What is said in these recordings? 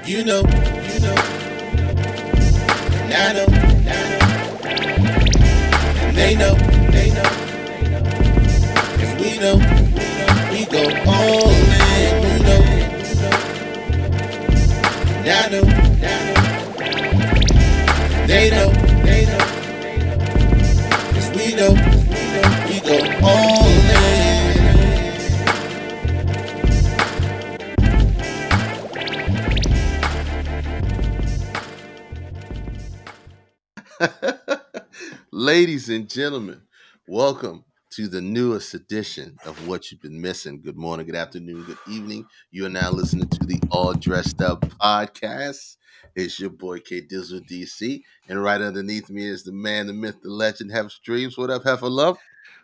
You know, and I know, and they know, 'cause we go all in. You know, and I know, 'cause we go all in. Ladies and gentlemen, welcome to the newest edition of What You've Been Missing. Good morning, good afternoon, good evening. You are now listening to the All Dressed Up podcast. It's your boy K Dizzle DC, and right underneath me is the man, the myth, the legend, Hef Streams. What up, Heifer Love?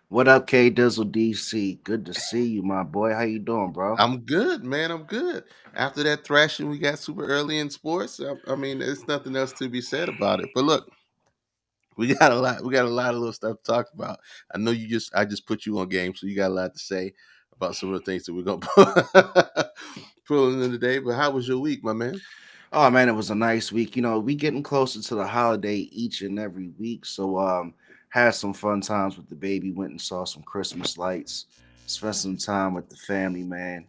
What up, K Dizzle DC? Good to see you, my boy. How you doing, bro? I'm good, man. I'm good. After that thrashing we got super early in sports, I mean, there's nothing else to be said about it. But look, we got a lot. We got a lot of little stuff to talk about. I know I just put you on game, so you got a lot to say about some of the things that we're gonna pull in today. But how was your week, my man? Oh man, it was a nice week. We getting closer to the holiday each and every week. So had some fun times with the baby, went and saw some Christmas lights, spent some time with the family, man.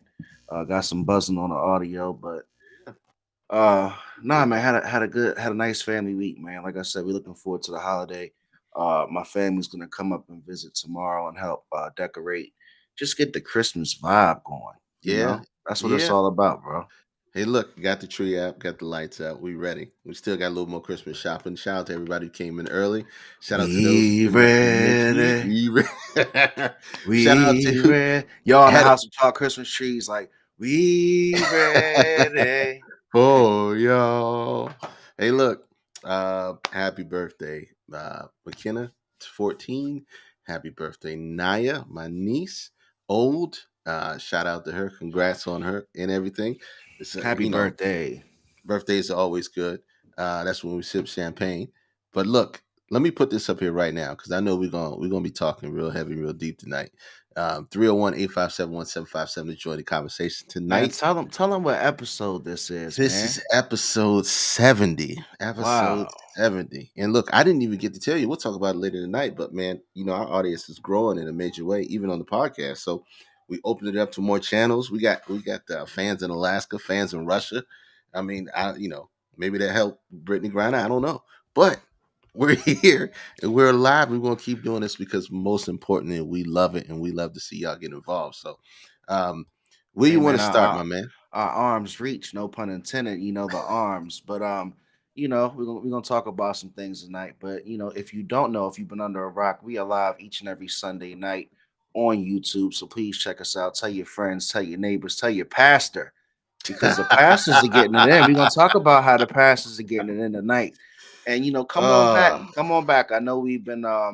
Got some buzzing on the audio, but uh nah man, had a nice family week, man. Like I said, we're looking forward to the holiday. My family's gonna come up and visit tomorrow and help decorate. Just get the Christmas vibe going, you Yeah, know? That's what it's yeah. all about, bro. Hey, look, got the tree out, got the lights out. We ready. We still got a little more Christmas shopping. Shout out to everybody who came in early. Shout out to those who We didn't make it eventually. ready. Shout out We to ready. Y'all in the had house with y'all Christmas trees, like, we ready. Oh, yo. Hey, look. Happy birthday, McKenna, 14. Happy birthday, Naya, my niece, old. Shout out to her. Congrats on her and everything. It's Happy birthday. birthdays are always good. That's when we sip champagne. But look, let me put this up here right now because I know we're gonna be talking real heavy, real deep tonight. 301-857-1757 to join the conversation Man, tonight. tell them what episode this is, This man. is episode 70. Episode Wow. 70. And look, I didn't even get to tell you. We'll talk about it later tonight. But man, our audience is growing in a major way, even on the podcast. So we opened it up to more channels. We got fans in Alaska, fans in Russia. I mean, maybe that helped Brittany Griner. I don't know. But we're here and we're alive. We're gonna keep doing this because most importantly, we love it and we love to see y'all get involved. So um where Hey you want man, to start, my man? our arms reach, no pun intended, the arms. But we're gonna talk about some things tonight. But if you don't know, if you've been under a rock, we are live each and every Sunday night on YouTube. So please check us out. Tell your friends, tell your neighbors, tell your pastor, because the pastors are getting it in. We're gonna talk about how the pastors are getting it in tonight. And come on back, uh, come on back. I know we've been a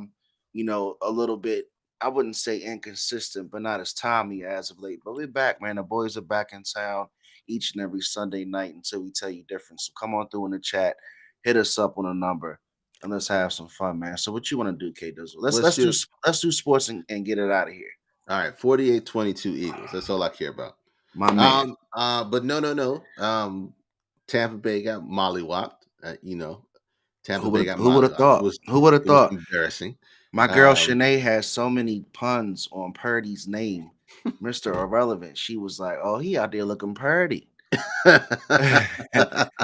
little bit, I wouldn't say inconsistent, but not as timely as of late. But we're back, man. The boys are back in town each and every Sunday night until we tell you different. So come on through in the chat, hit us up on a number, and let's have some fun, man. So what you want to do, K Dizzle? Let's let's let's do do let's do sports and get it out of here, all right. 48-22 Eagles. That's all I care about. my man. But no. Tampa Bay got mollywopped. Tampa Bay got Who would have mollywopped. It thought? was Who would have it was thought? embarrassing. My girl Um, Shanae has so many puns on Purdy's name, Mr. Irrelevant. She was like, "Oh, he out there looking purdy."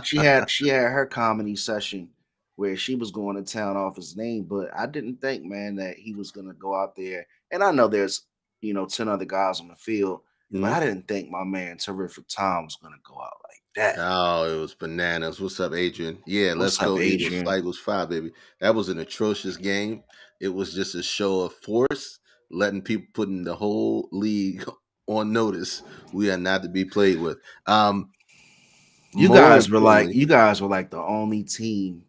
she had her comedy session where she was going to town off his name, but I didn't think, man, that he was gonna go out there. And I know there's 10 other guys on the field, but mhm. I didn't think my man Terrific Tom was gonna go out like that. Oh, it was bananas. What's up, Adrian? Yeah, let's What's up, go Eagles. Adrian? Flag was five, baby. That was an atrocious game. It was just a show of force, letting people putting the whole league on notice. We are not to be played with. You More guys were like importantly, you guys were like the only team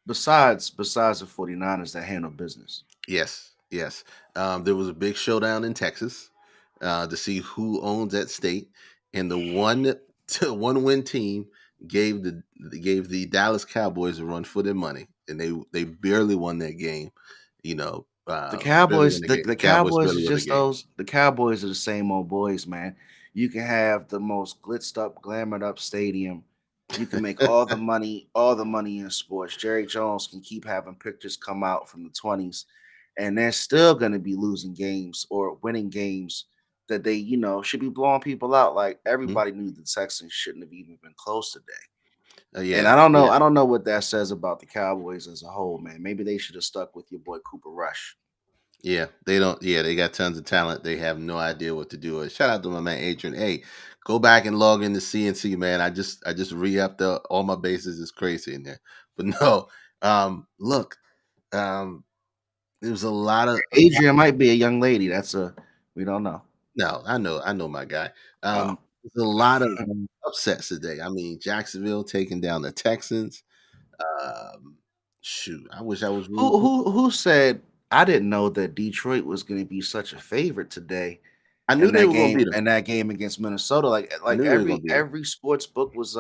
besides the 49ers that handle business. yes, yes. There was a big showdown in Texas to see who owns that state, and the one win team gave the Dallas Cowboys a run for their money, and they barely won that game. The Barely won Cowboys, the the, game. the Cowboys Cowboys barely is won the just game. those. The Cowboys are the same old boys, man. You can have the most blitzed up, glamored up stadium, You can make all the money in sports. Jerry Jones can keep having pictures come out from the 20s, and they're still going to be losing games or winning games that they, should be blowing people out. Like Mhm. everybody knew the Texans shouldn't have even been close today. And Yeah, yeah, I don't know what that says about the Cowboys as a whole, man. Maybe they should have stuck with your boy Cooper Rush. yeah. They don't. Yeah, they got tons of talent. They have no idea what to do with it. Shout out to my man Adrian. Hey, go back and log into CNC, man. I just re-upped all my bases. Is crazy in there. But no, look, there was a lot of Adrian might be a young lady. That's a we don't know. no. I know my guy. Oh. There's a lot of upsets today. I mean, Jacksonville taking down the Texans. Um, shoot, I wish I was rooting for. Who said I didn't know that Detroit was going to be such a favorite today I knew they were gonna beat them. in that game against Minnesota? I Like knew they were gonna beat them. every sports book was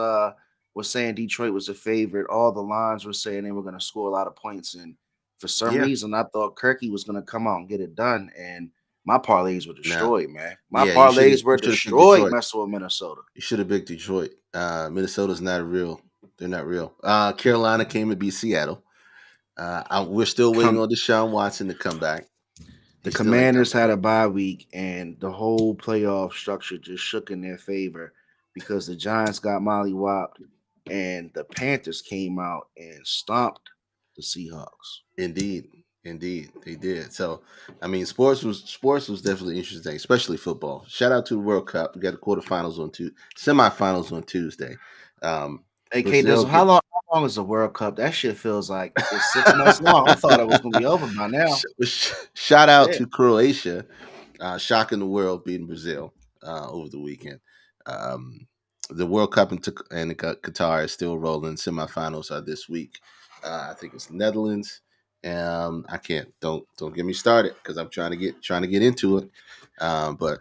saying Detroit was a favorite. All the lines were saying they were going to score a lot of points, and for some Yeah, reason I thought Kirky was going to come out and get it done. And my parlays were no, destroyed, man. My yeah. You should have. parlays were You should have picked destroyed Detroit. messing with Minnesota. You should have picked Detroit. Minnesota's not real. They're not real. Carolina came to beat Seattle. We're still waiting Come on Deshaun Watson to come back. The He still ain't come Commanders back. had a bye week, and the whole playoff structure just shook in their favor because the Giants got mollywopped, and the Panthers came out and stomped the Seahawks. Indeed, indeed, they did. So, I mean, sports was definitely interesting, especially football. Shout out to the World Cup. We got the quarterfinals on semifinals on Tuesday. Um, AK Brazil Dizzle, get how long is the World Cup? That shit feels like it's 6 months long. I thought it was gonna be over by now. shout out Shit. to Croatia, shocking the world, beating Brazil over the weekend. Um, the World Cup in Qatar is still rolling. Semifinals are this week. I think it's Netherlands. I can't don't get me started because I'm trying to get into it. But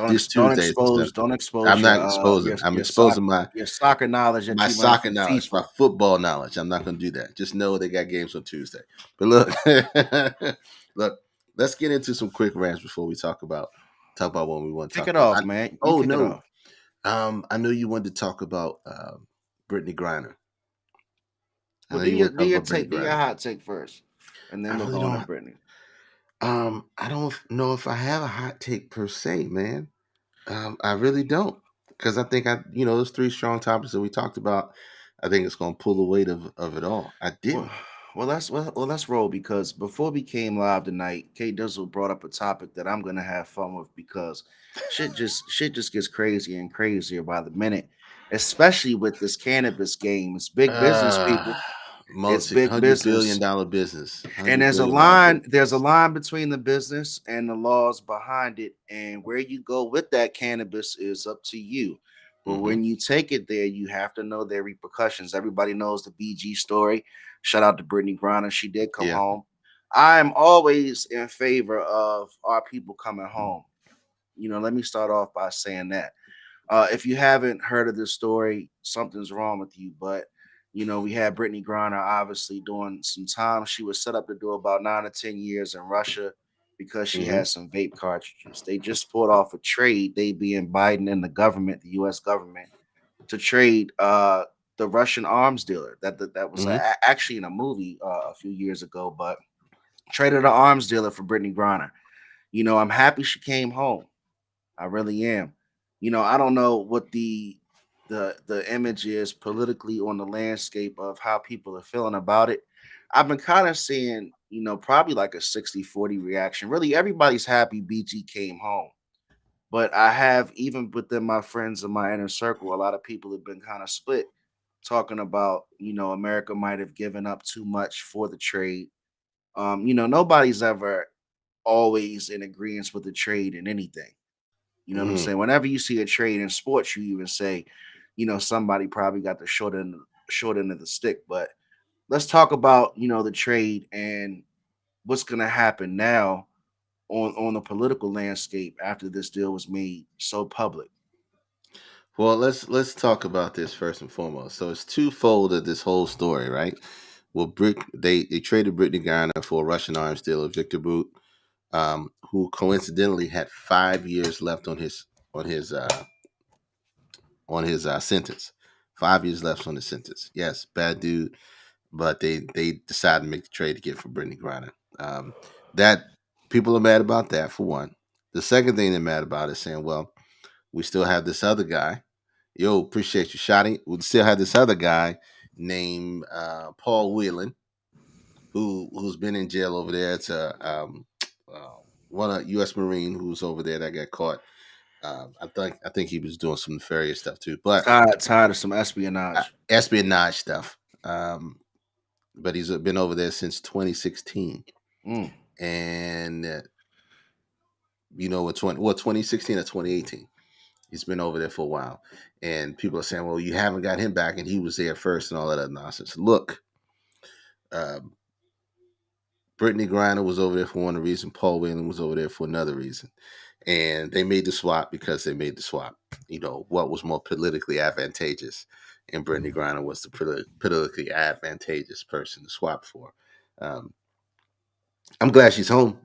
this Tuesday is the Don't expose I'm not exposing. I'm exposing your soccer knowledge that my you learned soccer from knowledge, my FIFA. football knowledge. I'm not going to do that. Just know they got games on Tuesday. But look, look, let's get into some quick rants before we talk about what we want to Kick talk it about. off, man. You Oh kick it no, off. I know you wanted to talk about Brittany Griner. I Well, know you want to talk about Brittany do your Griner. hot take first, and I then we'll really go into don't. Brittany. I don't know if I have a hot take per se, man. I really don't, because I think those three strong topics that we talked about. I think it's going to pull the weight of it all. I Well, didn't. let's roll because before we came live tonight, K Dizzle brought up a topic that I'm gonna have fun with because shit just gets crazier and crazier by the minute, especially with this cannabis game. It's big business, Uh, people. It's multi big hundred billion business. dollar business, And $100 billion there's a business. line between the business and the laws behind it, and where you go with that cannabis is up to you. But Hmm. when you take it there, you have to know their repercussions. Everybody knows the BG story. Shout out to Brittany Griner. She did come Yeah. home. I am always in favor of our people coming home. Let me start off by saying that. If you haven't heard of this story, something's wrong with you. But we had Brittany Griner obviously doing some time. She was set up to do about 9 to 10 years in Russia because she Hmm. had some vape cartridges. They just pulled off a trade, they being Biden and the government, the US government, to trade the Russian arms dealer. That was Hmm. actually in a movie a few years ago, but traded an arms dealer for Brittany Griner. I'm happy she came home. I really am. I don't know what the image is politically on the landscape of how people are feeling about it. I've been kind of seeing, probably like a 60-40 reaction. Really, everybody's happy BG came home. But I have, even within my friends in my inner circle, a lot of people have been kind of split, talking about, America might have given up too much for the trade. Nobody's ever always in agreement with the trade in anything. You know what I'm Hmm. saying? Whenever you see a trade in sports, you even say, somebody probably got the short end of the stick. But let's talk about, the trade and what's gonna happen now on the political landscape after this deal was made so public. Well, let's talk about this first and foremost. So it's twofold of this whole story, right? Well, they traded Brittany Griner for a Russian arms dealer, Victor Boot, who coincidentally had 5 years left on his on his sentence. 5 years left on the sentence. Yes, bad dude, but they decided to make the trade to get for Brittany Griner. That people are mad about that for one. The second thing they're mad about is saying, well, we still have this other guy. Yo, appreciate you, Shotty. We still have this other guy named Paul Whelan, who's been in jail over there. It's uh, one U.S. Marine who's over there that got caught. I think he was doing some nefarious stuff too, but Tired of some espionage. espionage stuff. Um, but he's been over there since 2016, Mm. and what 2016 or 2018. He's been over there for a while, and people are saying, "Well, you haven't got him back, and he was there first, and all that other nonsense." Look, um, Brittany Griner was over there for one reason. Paul Whelan was over there for another reason, and they made the swap because they made the swap. What was more politically advantageous, and Brittany Griner was the politically advantageous person to swap for. Um, I'm glad she's home.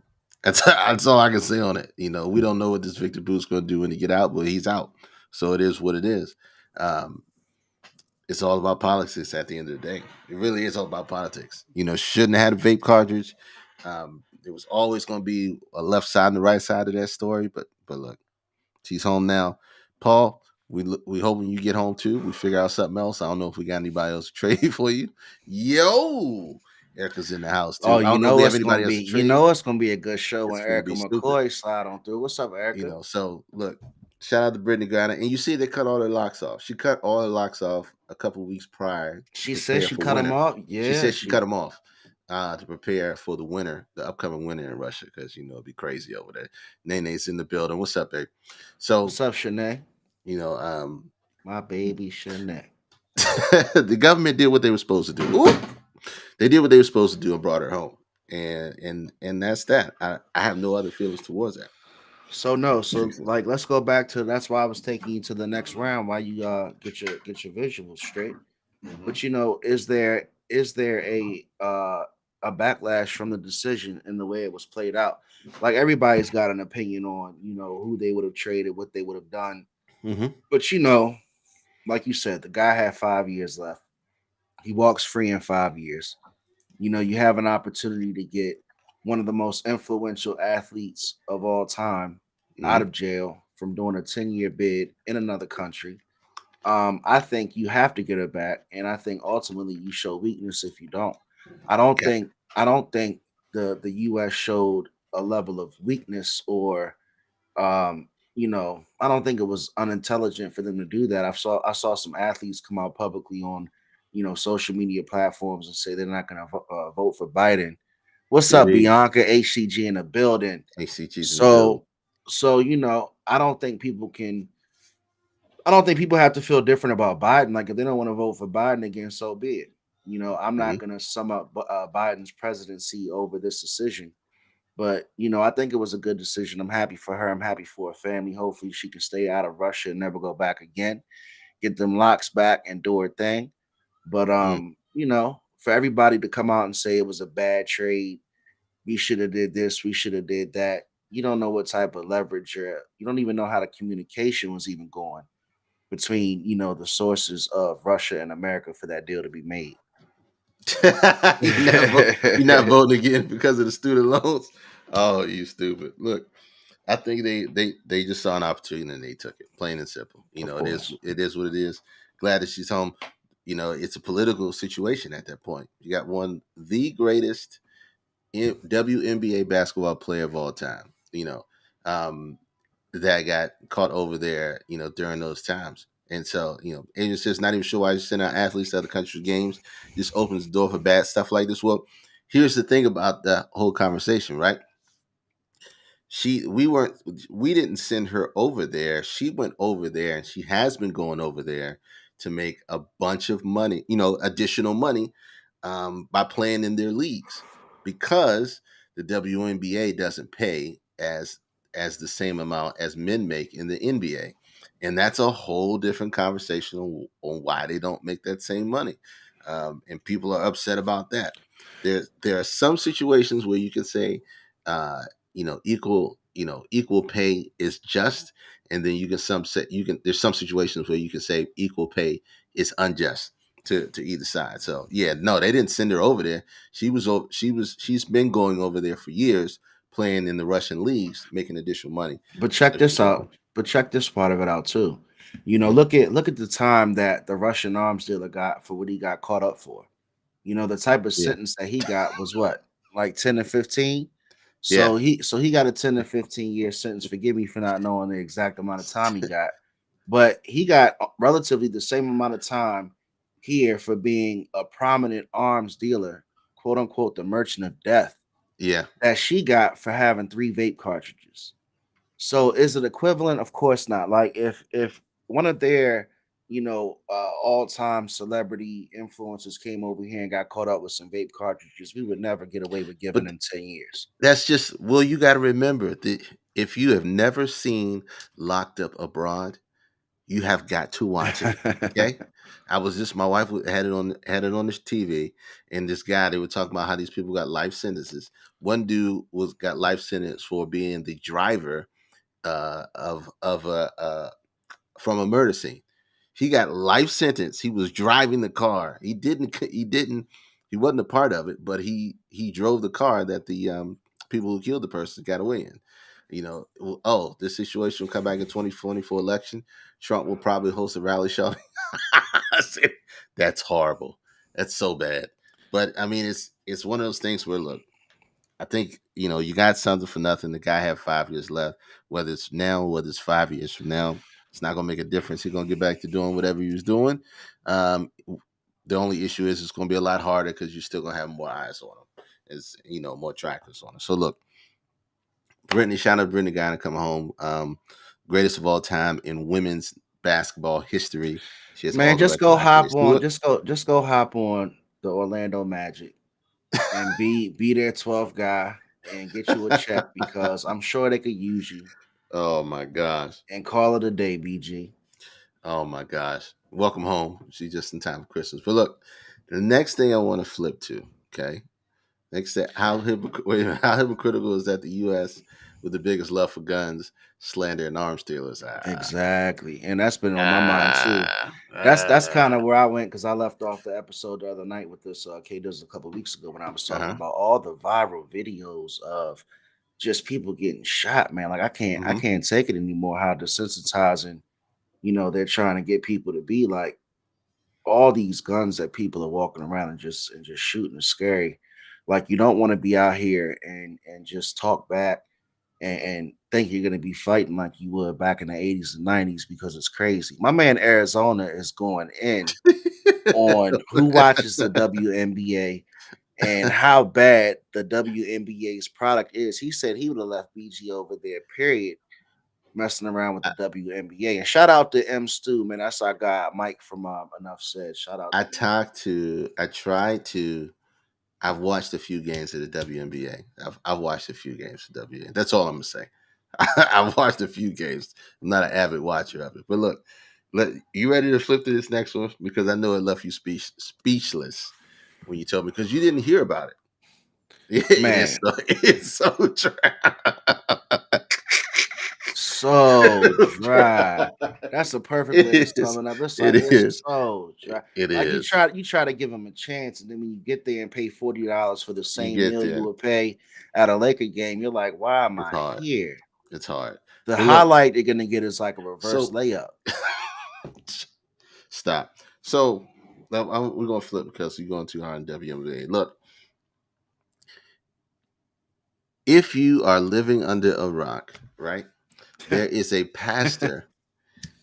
That's all I can say on it. We don't know what this Victor Booth's going to do when he get out, but he's out. So it is what it is. Um, it's all about politics at the end of the day. It really is all about politics. Shouldn't have had a vape cartridge. There was always going to be a left side and the right side of that story. But look, she's home now. Paul, we hope when you get home too, we figure out something else. I don't know if we got anybody else to trade for you. Yo, Erica's in the house Oh, too. I don't know if we have anybody else to trade. it's gonna be a good show when It's gonna Erica be stupid. McCoy slide on through. What's up, Erica? So look, shout out to Brittany Griner, and you see they cut all their locks off. She cut all her locks off a couple weeks prior to She says prepare she for cut him winter. off. She Yeah, said she cut she. them off to prepare for the winter, the upcoming winter in Russia, because it'd be crazy over there. Nene's in the building. What's up, babe? So What's up, Shanae? you know, um, My baby Shanae. the government did what they were supposed to do. Ooh! They did what they were supposed to do and brought her home, and that's that. I have no other feelings towards that. So no, so like let's go back to that's why I was taking you to the next round while you get your visuals straight. Hmm. But is there a backlash from the decision and the way it was played out? Like everybody's got an opinion on, who they would have traded, what they would have done. Hmm. But like you said, the guy had 5 years left. He walks free in 5 years. You have an opportunity to get one of the most influential athletes of all time out Hmm. of jail from doing a 10-year bid in another country. I think you have to get her back, and I think ultimately you show weakness if you don't. I don't think the U.S. showed a level of weakness or I don't think it was unintelligent for them to do that. I saw some athletes come out publicly on social media platforms and say they're not going to vote for Biden. What's up, Indeed, Bianca HCG in the building? ACG's in the building. So I don't think people have to feel different about Biden. Like if they don't want to vote for Biden again, so be it. I'm not Hmm. going to sum up Biden's presidency over this decision. But I think it was a good decision. I'm happy for her. I'm happy for her family. Hopefully, she can stay out of Russia and never go back again. Get them locks back and do her thing. But Mm. for everybody to come out and say it was a bad trade, we should have did this, we should have did that. You don't know what type of leverage you don't even know how the communication was even going between the sources of Russia and America for that deal to be made. You're not voting again because of the student loans. Oh, you stupid! Look, I think they just saw an opportunity and they took it, plain and simple. Of It is course. what it is. Glad that she's home. It's a political situation at that point. You got one the greatest WNBA basketball player of all time. Um, that got caught over there. During those times. And so, it's just not even sure why you send out athletes to other countries' games. This opens the door for bad stuff like this. Well, here's the thing about the whole conversation, right? We didn't send her over there. She went over there and she has been going over there to make a bunch of money, additional money, by playing in their leagues, because the WNBA doesn't pay as the same amount as men make in the NBA. And that's a whole different conversation on why they don't make that same money. And people are upset about that. There are some situations where you can say, uh, equal pay is just, and then you can some say you can there's some situations where you can say equal pay it's unjust to either side. So yeah, no, they didn't send her over there. She's been going over there for years, playing in the Russian leagues, making additional money. But So check she this didn't out. go. But check this part of it out too. Mhm. Look at the time that the Russian arms dealer got for what he got caught up for. The type of Yeah, sentence that he got was what, like 10 to 15. yeah. So he got a 10 to 15-year sentence. Forgive me for not knowing the exact amount of time he got, but he got relatively the same amount of time here for being a prominent arms dealer, quote unquote, the merchant of death, Yeah. that she got for having three vape cartridges. So is it equivalent? Of course not. Like if one of their all-time celebrity influencers came over here and got caught up with some vape cartridges, we would never get away with giving But them 10 years. that's just, well, you got to remember that if you have never seen Locked Up Abroad, you have got to watch it. Okay. I was just my wife had it on this TV, and this guy, they were talking about how these people got life sentences. One dude was got life sentence for being the driver of a from a murder scene. He got life sentence. He was driving the car. He wasn't a part of it, but he drove the car that the people who killed the person got away in. Oh, this situation will come back in 2024 election. Trump will probably host a rally show. I said, that's horrible. That's so bad. But I mean, it's one of those things where, look, I think you got something for nothing. The guy had 5 years left. Whether it's now, whether it's 5 years from now, it's not gonna make a difference. He's gonna get back to doing whatever he was doing. Um, the only issue is it's gonna be a lot harder because you're still gonna have more eyes on him. It's more trackers on him. So look, Brittany, shout out Brittany Griner coming home. Greatest of all time in women's basketball history. She has all Man, the just record go hop accolades. Do on, it. just go hop on the Orlando Magic and be their 12th guy and get you a check because I'm sure they could use you Oh my gosh. and call it a day, BG. Oh my gosh. Welcome home. She's just in time for Christmas. But look, the next thing I want to flip to, okay? Next thing, how hypocritical is that the U.S. with the biggest love for guns, slander, and arms dealers? Exactly. And that's been on my mind too. Ah, That's kind ah, of where I went because I left off the episode the other night with this K Does a couple weeks ago when I was talking uh-huh. about all the viral videos of just people getting shot, man. Like I Mm-hmm. can't take it anymore how desensitizing, they're trying to get people to be like all these guns that people are walking around and just shooting is scary. Like you don't want to be out here and just talk back and think you're gonna be fighting like you would back in the 80s and 90s because it's crazy. My man Arizona is going in on who watches the WNBA and how bad the WNBA's product is. He said he would have left BG over there, period, messing around with the WNBA. And shout out to M Stu, man. That's our guy, Mike from Enough Said. Shout out I to him. talked to. I tried to. I've watched a few games of the WNBA. I've watched a few games of WNBA. That's all I'm gonna say. I've watched a few games. I'm not an avid watcher of it. But look, you ready to flip to this next one? Because I know it left you speechless when you told me because you didn't hear about it. It is Man, so it's so so dry. That's a perfect way to it sum is. it up. It's It like it's is. so dry. It Like is. you try to give them a chance, and then when you get there and pay $40 for the You same get meal you there. would pay at a Laker game, you're like, why am It's I hard. here? It's hard. The But look, highlight they're gonna get is like a reverse so layup. stop. So now we're gonna flip because you're going too hard in WNBA. Look, if you are living under a rock, right? There is a pastor.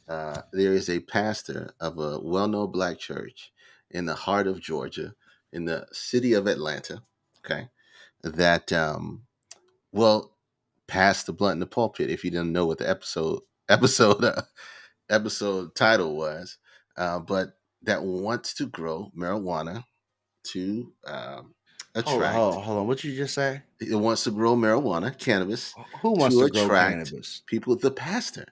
There is a pastor of a well-known black church in the heart of Georgia, in the city of Atlanta. Okay, that well, passed the blunt in the pulpit. If you didn't know what the episode title was, but that wants to grow marijuana to attract. Hold on. What you just say? It wants to grow marijuana, cannabis, Who wants to to grow attract cannabis? people. The pastor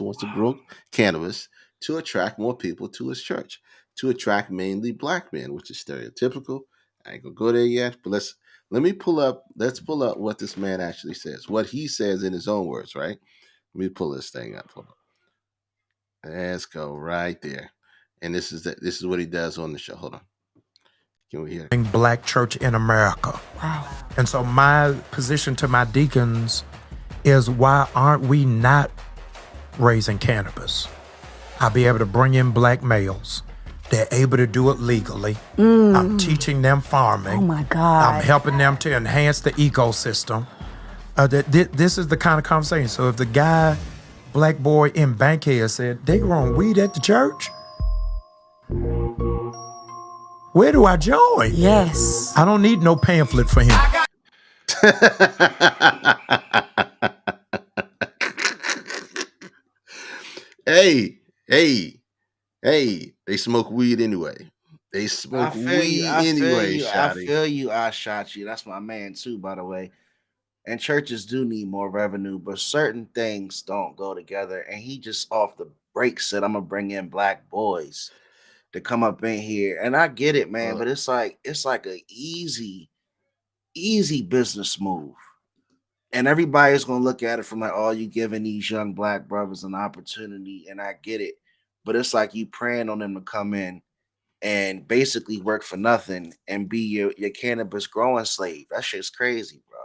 wants to grow cannabis to attract more people to his church, to attract mainly black men, which is stereotypical. I ain't gonna go there yet, but let's pull up what this man actually says, what he says in his own words, right? Let me pull this thing up. Hold on. Let's go right there. and this is what he does on the show. Hold on, can we hear? Black church in America. Wow. And so my position to my deacons is, why aren't we not raising cannabis? I'll be able to bring in black males. They're able to do it legally. I'm teaching them farming. Oh my I'm God. helping them to enhance the ecosystem. This is the kind of conversation. So if the guy, black boy in Bankhead said, they growing weed at the church, where do I join? Yes. I don't need no pamphlet for him. Hey, hey, hey! They smoke weed anyway. They I smoke feel you. weed I feel anyway, you. I Shotty. feel you. I shot you. That's my man too, by the way. And churches do need more revenue, but certain things don't go together. And he just off the break said, "I'm gonna bring in black boys to come up in here." And I get it, man, Well, but it's like a easy business move. And everybody's gonna look at it from like, "Oh, you giving these young black brothers an opportunity," and I get it. But it's like you praying on them to come in and basically work for nothing and be your cannabis growing slave. That shit's crazy, bro.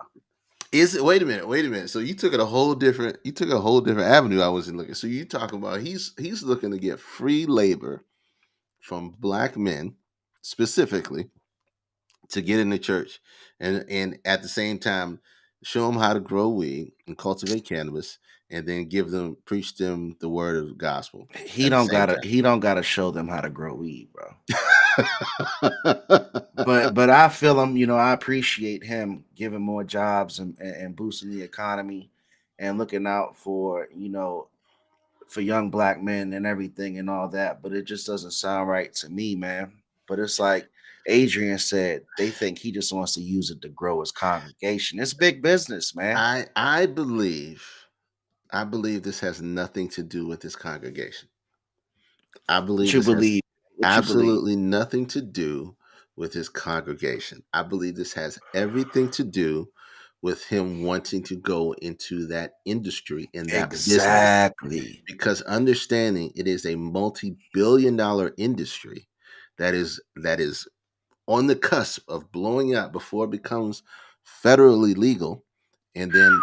is it? Wait a minute. Wait a minute. So you took it a whole different. You took a whole different avenue. I wasn't looking. So you talking about he's looking to get free labor from black men specifically to get in the church, and at the same time show them how to grow weed and cultivate cannabis, and then give them preach them the word of the gospel He at the don't same gotta time. he don't gotta show them how to grow weed, bro. But I feel him, I appreciate him giving more jobs and boosting the economy and looking out for young black men and everything and all that. But it just doesn't sound right to me, man. But it's like Adrian said, they think he just wants to use it to grow his congregation. It's big business, man. I believe this has nothing to do with this congregation. I What believe you this has believe? What you believe? absolutely nothing to do with his congregation. I believe this has everything to do with him wanting to go into that industry in that business, Exactly. because understanding it is a multi-billion-dollar industry that is on the cusp of blowing up before it becomes federally legal, and then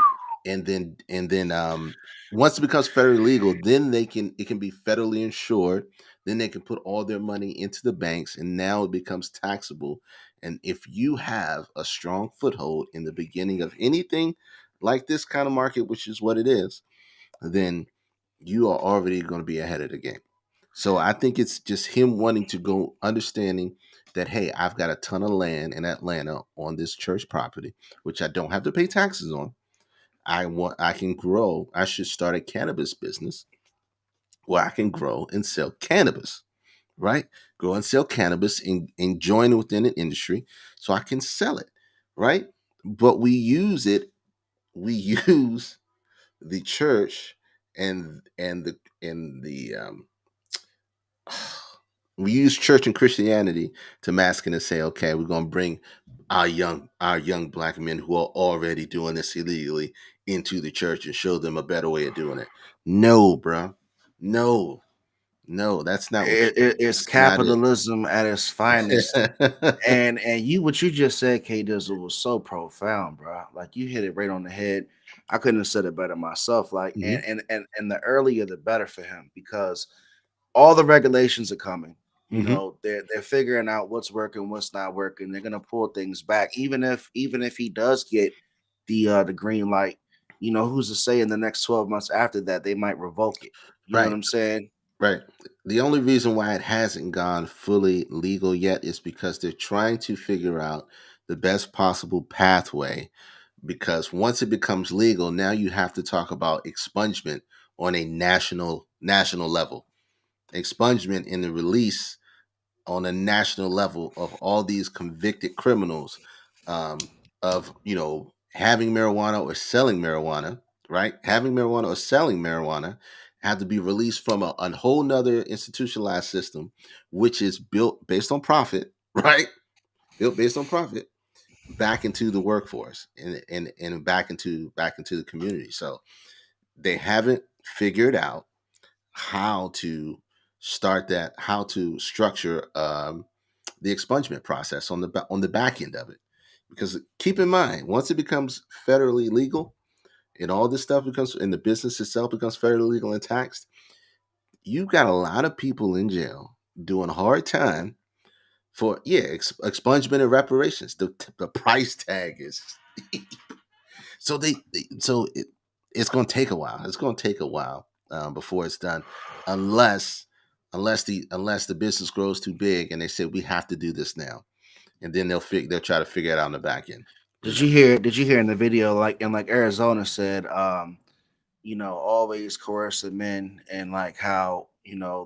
once it becomes federally legal, then it can be federally insured, then they can put all their money into the banks, and now it becomes taxable. And if you have a strong foothold in the beginning of anything like this kind of market, which is what it is, then you are already going to be ahead of the game. So I think it's just him wanting to go, understanding that, hey, I've got a ton of land in Atlanta on this church property, which I don't have to pay taxes on. I can grow. I should start a cannabis business where I can grow and sell cannabis, right? Grow and sell cannabis and join within an industry so I can sell it, right? But we use the church and the we use church and Christianity to mask it and say, okay, we're gonna bring our young black men who are already doing this illegally into the church and show them a better way of doing it. No, bro. No, no, that's not what It's that's not it. capitalism at its finest. And what you just said, K Dizzle, was so profound, bro. Like you hit it right on the head. I couldn't have said it better myself. Like Mhm. and the earlier the better for him because all the regulations are coming. Mhm. They're figuring out what's working, what's not working. They're gonna pull things back, even if he does get the green light. Who's to say in the next 12 months after that they might revoke it? You know what Right. I'm saying? Right. The only reason why it hasn't gone fully legal yet is because they're trying to figure out the best possible pathway. Because once it becomes legal, now you have to talk about expungement on a national level. Expungement in the release on a national level of all these convicted criminals, of having marijuana or selling marijuana, right? Having marijuana or selling marijuana have to be released from a whole nother institutionalized system, which is built based on profit, right? Built based on profit back into the workforce and back into the community. So they haven't figured out how to start that, how to structure the expungement process on the back end of it. Because keep in mind, once it becomes federally legal and all this stuff becomes, and the business itself becomes federally legal and taxed, you've got a lot of people in jail doing hard time for, yeah, expungement and reparations. The price tag is so it's going to take a while. It's going to take a while before it's done, unless unless the business grows too big and they say we have to do this now, and then they'll try to figure it out on the back end. You Did know. you hear? Did you hear in the video, like in like Arizona said, always coercive men, and like how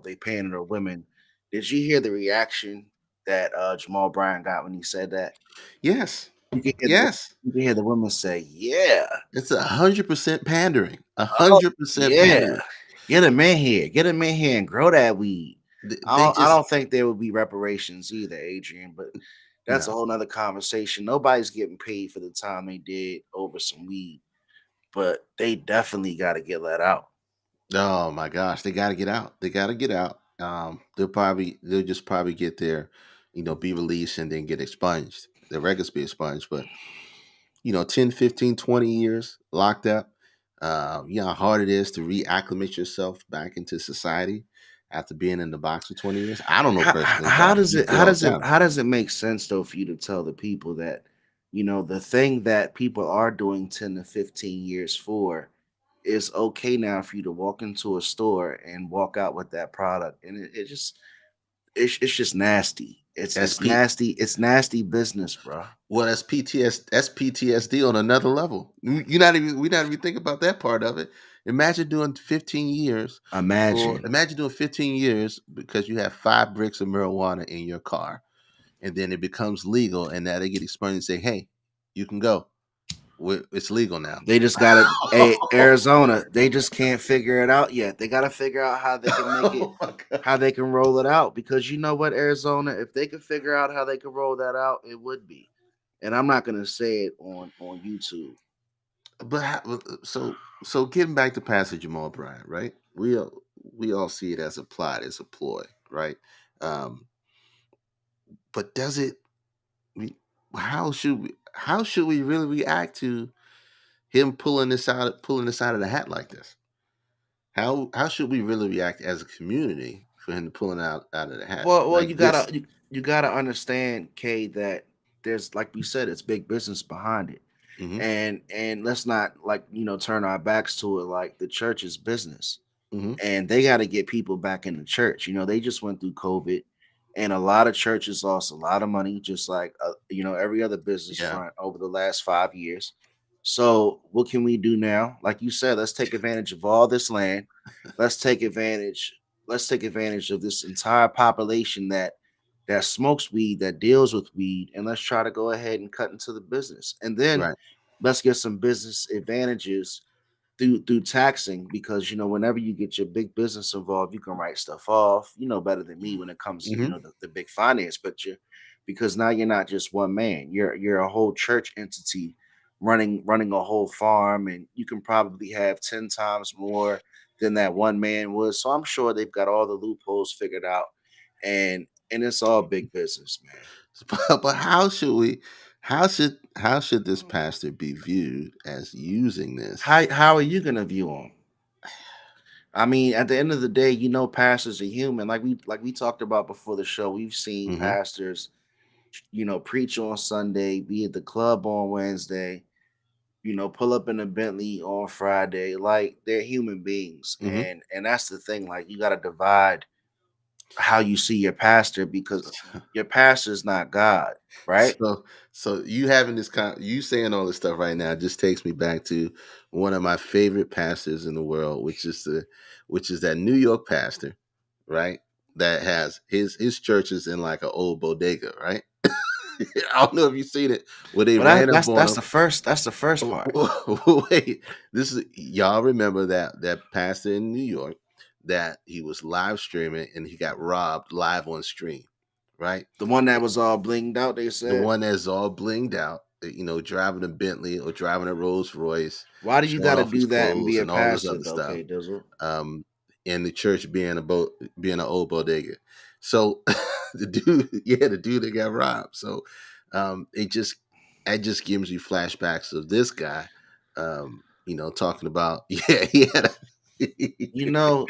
they pander to women. Did you hear the reaction that Jamal Bryant got when he said that? Yes. You can hear the Yes. you can hear the women say, "Yeah, It's 100% pandering. a oh 100% yeah, pandering. get him in here and grow that weed." They I just don't think there would be reparations either, Adrian. But that's a no. whole nother conversation. Nobody's getting paid for the time they did over some weed, but they definitely got to get let out. Oh my gosh, they got to get out. They got to get out. They'll just probably get there, be released and then get expunged. Their records be expunged, but 10, 15, 20 years locked up. You know how hard it is to reacclimate yourself back into society after being in the box for 20 years. I don't know personally, but How I does used it to all the time. how does it make sense though for you to tell the people that the thing that people are doing 10 to 15 years for is okay now for you to walk into a store and walk out with that product, and it just it's just nasty. It's SP nasty. It's nasty business, bro. Well, that's PTSD on another level. You're not even we not even think about that part of it. Imagine doing 15 years Imagine. because you have 5 bricks of marijuana in your car, and then it becomes legal, and now they get expunged and say, "Hey, you can go. It's legal now." They just gotta Arizona, they just can't figure it out yet. They gotta figure out how they can make it, Oh my god! how they can roll it out. Because you know what, Arizona, if they could figure out how they could roll that out, it would be. And I'm not gonna say it on YouTube. But so getting back to Pastor Jamal Bryant, right? We all see it as a plot, as a ploy, right? Um, but does it? we how should we really react to him pulling this out of the hat like this? How should we really react as a community for him to pulling out of the hat Well, like this? you gotta understand, Kay, that there's, like we said, it's big business behind it. Hmm. And let's not, like, turn our backs to it. Like, the church is business, Hmm. and they got to get people back in the church. They just went through COVID, and a lot of churches lost a lot of money, just like every other business Yeah. front over the last 5 years. So what can we do now? Like you said, let's take advantage of all this land. Let's take advantage. Let's take advantage of this entire population that smokes weed, that deals with weed, and let's try to go ahead and cut into the business. And then Right. let's get some business advantages through taxing, because whenever you get your big business involved, you can write stuff off, better than me when it comes to Hmm. the big finance picture, because now you're not just one man, you're a whole church entity running a whole farm, and you can probably have 10 times more than that one man was. So I'm sure they've got all the loopholes figured out, and it's all big business, man. But how should this pastor be viewed as using this? How are you gonna view them? I mean, at the end of the day, pastors are human. Like we talked about before the show. We've seen Hmm. pastors, preach on Sunday, be at the club on Wednesday, pull up in a Bentley on Friday. Like, they're human beings, Hmm. and that's the thing. Like, you got to divide how you see your pastor, because your pastor is not God, right? So you saying all this stuff right now just takes me back to one of my favorite pastors in the world, which is that New York pastor, right? That has his church is in like an old bodega, right? I don't know if you've seen it where they Well, ran up on that's him. the first part. Wait, this is y'all remember that pastor in New York that he was live streaming and he got robbed live on stream, right? The one that was all blinged out, they The said. one that's all blinged out, driving a Bentley or driving a Rolls Royce, Why do you showing got to off his do that and be clothes a and all this pastor, other though, stuff. K Dizzle? Um, and the church being an old bodega. So the dude that got robbed. So it just gives you flashbacks of this guy, talking about he had You know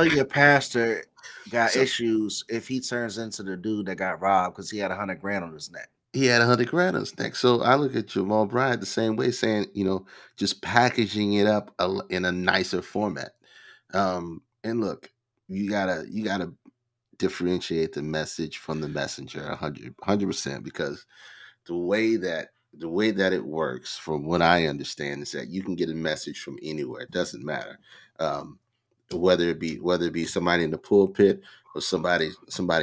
your pastor got so issues if he turns into the dude that got robbed because he had 100 grand on his neck. he had 100 grand on his neck. So I look at Jamal Bryant the same way, saying, just packaging it up in a nicer format. And look, you gotta differentiate the message from the messenger 100%, because the way that it works, from what I understand, is that you can get a message from anywhere. It doesn't matter. Um, whether it be somebody in the pulpit or somebody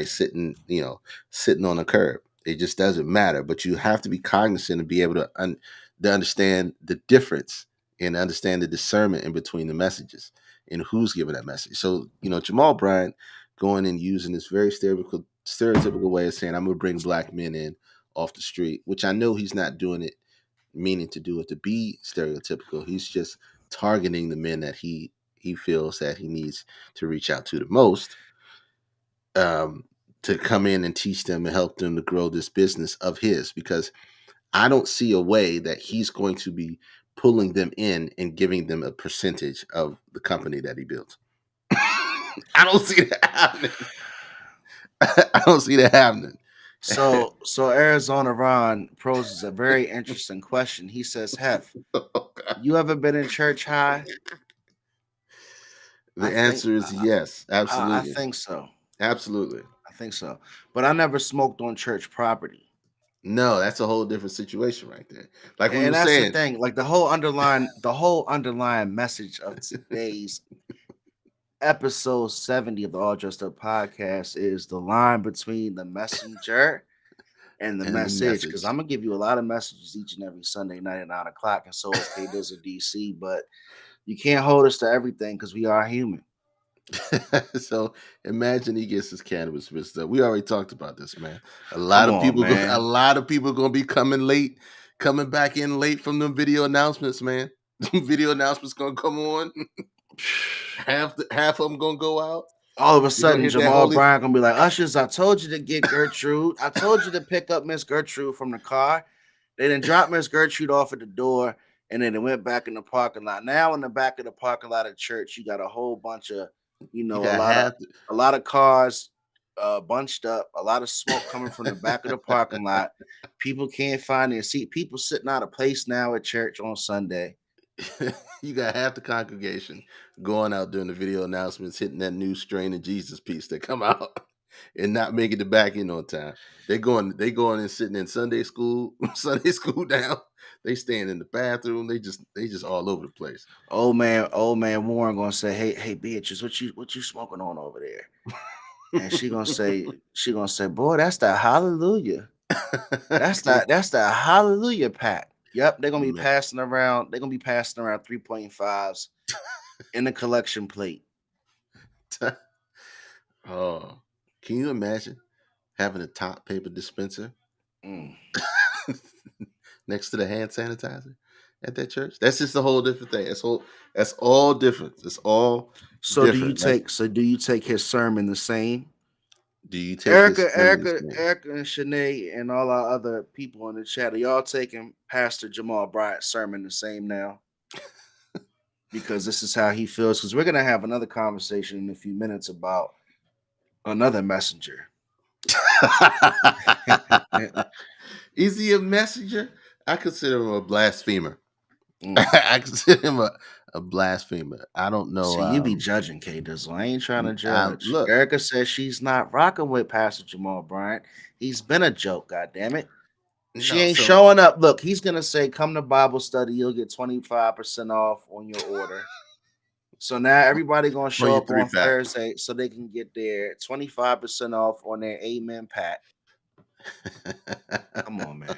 sitting on a curb. It just doesn't matter. But you have to be cognizant and be able to understand the difference and understand the discernment in between the messages and who's giving that message. So Jamal Bryant going and using this very stereotypical way of saying, "I'm gonna bring black men in off the street," which I know he's not doing it meaning to do it to be stereotypical. He's just targeting the men that he feels that he needs to reach out to the most, um, to come in and teach them and help them to grow this business of his. Because I don't see a way that he's going to be pulling them in and giving them a percentage of the company that he built. I don't see that happening. I don't see that happening. So Arizona Ron poses a very interesting question. He says, "Hef, Oh, God. you ever been in church high?" I The think answer is yes, I absolutely, think so. absolutely. I think so. But I never smoked on church property. No, that's a whole different situation right there. Like we And were that's the saying, thing. Like the whole underlying message of today's episode 70 of the All Dressed Up podcast is the line between the messenger and the and the message. Because message. I'm gonna give you a lot of messages each and every Sunday night at 9 o'clock, and so is K Dizzle DC. But you can't hold us to everything because we are human. So imagine he gets his cannabis mixed up. We already talked about this, man. Come on, A man. lot of people gonna be coming late, coming back in late from them video announcements, man. Video announcements gonna come on. Half of them gonna go out. All of a You're gonna sudden, hit that Jamal holy. Bryant gonna be like, "Ushers, I told you to get Gertrude. I told you to pick up Miss Gertrude from the car. They didn't drop Miss Gertrude off at the door, and then they went back in the parking lot. Now, in the back of the parking lot of church, you got a whole bunch of, You a got lot of half. a lot of cars bunched up, a lot of smoke coming from the back of the parking lot. People can't find their seat. People sitting out of place now at church on Sunday. You got half the congregation going out during the video announcements, hitting that new strain of Jesus piece that come out and not making it back in on time. They going and sitting in Sunday school, Sunday school down. They staying in the bathroom. They just all over the place. Old man Warren gonna say, "Hey, Beatrice, what you smoking on over there?" And she gonna say, "Boy, that's that hallelujah. That's that hallelujah pack." Yep, they're gonna be Man. passing around. They're gonna be passing around 3.5s in the collection plate. Oh, can you imagine having a top paper dispenser Mm. next to the hand sanitizer at that church? That's just a whole different thing. That's all different. It's all So do you different. That's take? So do you take his sermon the same? Do you take his Erica, sermon Erica, this man? Erica, and Shanae, and all our other people in the chat, are y'all taking Pastor Jamal Bryant's sermon the same now? Because this is how he feels. Because we're gonna have another conversation in a few minutes about another messenger. Is he a messenger? I consider him a blasphemer. Mm. I consider him a blasphemer. I don't know. See, you be judging K Dizzle. I ain't trying to judge. Look, Erica says she's not rocking with Pastor Jamal Bryant. He's been a joke, God damn it. She no. ain't So showing up. Look, he's gonna say, "Come to Bible study. You'll get 25% off on your order." So now everybody gonna on show your up three on pack. Thursday so they can get their 25% off on their Amen pack. Come on, man.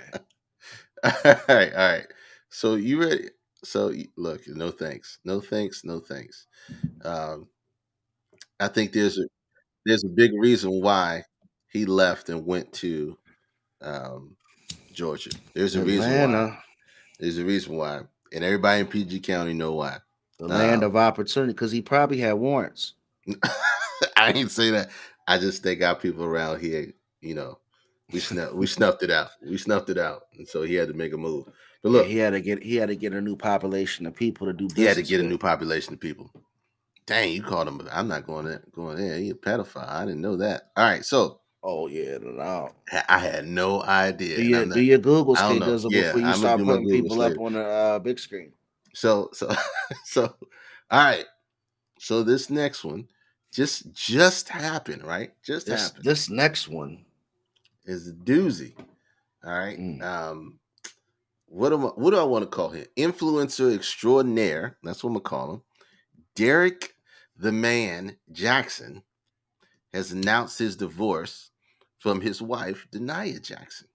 All right, all right. So you ready? So look, no thanks, no thanks, no thanks. Um, I think there's a big reason why he left and went to um, Georgia. There's a reason why. Atlanta, There's a reason why, and everybody in PG County know why. the land Um, of opportunity, because he probably had warrants. I ain't say that. I just think our people around here, you know, we snuffed it out. We snuffed it out, and so he had to make a move. But Yeah, look, he had to get a new population of people to do he had to business get a with. new population of people. Dang, you called him. I'm not going there. He a pedophile. I didn't know that. All right, so Oh yeah, no. I had no idea, and I'm Do not. your Googles, I don't K know. Dizzle, Yeah, before you I'm gonna start do my putting Googles people up later. on the big screen. So so all right. So this next one just happened, right? Just happened. This next one. Is a doozy. All right. Mm. What do I want to call him? Influencer extraordinaire. That's what I'm gonna call him. Derek the Man Jackson has announced his divorce from his wife, Denia Jackson,